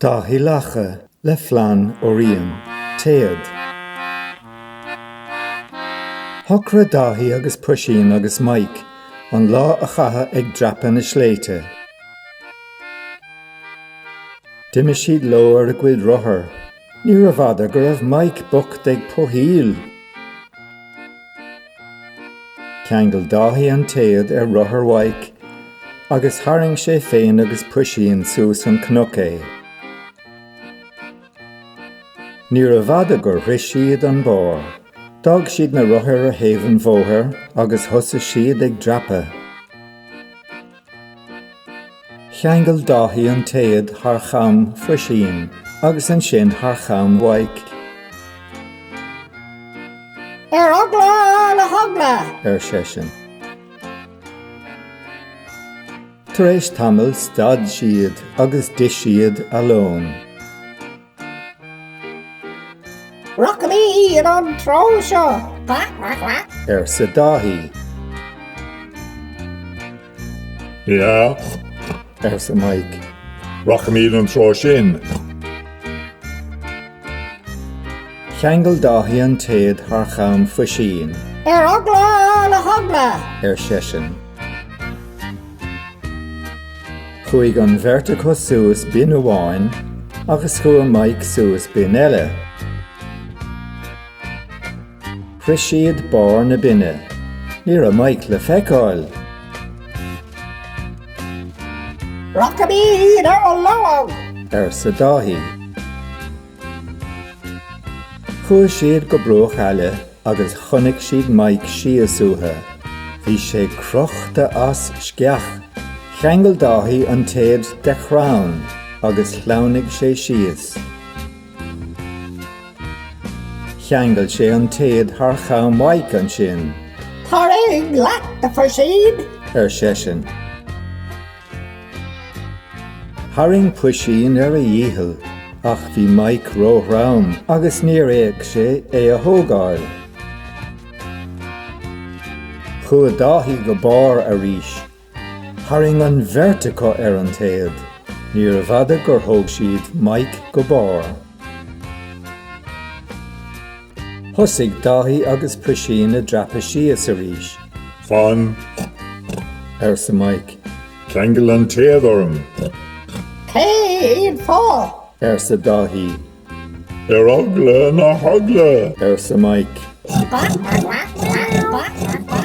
Dáthaí Lacha le Flann ó Riain, Téad. Thocra Dáthaí agus Puisín agus Mike, an lá a chatha ag dreapadh na sléite. D'imigh siad leabhar a gcuid rothair, ní raibh fhada go raibh Mike bocht ag pothaíl. Ceangal Dáthaí an Téad ar rothair Mike, agus tharraing sé féin agus Puisín suas an cnoc é. Ní raibh fhada gur rith siad an bár. D'fhág siad na rothair a thaobhann mhóthair agus thosa siad ag dreapadh. Cheangal Dáthaí an Téad thar cham Puisín agus an sin thar cham Mike. Ogla le hogla! Ar seisin. Tar éis tamil stad siad agus dis siad alón. Rockabee an an trosha! Ar sa Dáthaí. Ja, Ar sa Mike. Rockabee an tro sin. Cheangal Dáthaí an Téad thar cham Puisín. Ogla le hogla! Ar seisin. Chuig an verticó suas bin amháin agus chua Mike suas bin eile. Chris siad bár na binne, ní raibh Mike le feiceáil. Rockabee ar a low! Ar sa Dáthaí. Chua siad go broch eile agus chonig siad Mike siasútha. Bhí sé crochta as sceach. Cheangal Dáthaí an Téad de chrán agus chlánaigh sé sias. Cheangal sé an Téad thar cham Mike an sin. Tharig lack the proceed! Ar seisin. Tharraing Puisín ar a dhíthil, ach bhí Mike róthrám agus níor éag sé é a thógáil. Chua Dáthaí go bár a rís. Tharraing an verticó ar an Téad, ní raibh fhada gur thóg siad Mike go bár. Thosaigh Dáthaí agus Puisín a dreapadh sias a rís. Flann, Ar sa Mike. Ceangal an Téad orm. Téad fá! Ar sa Dáthaí. Ogla na hogla. Ar sa Mike. Quack, quack, quack, quack, quack, quack.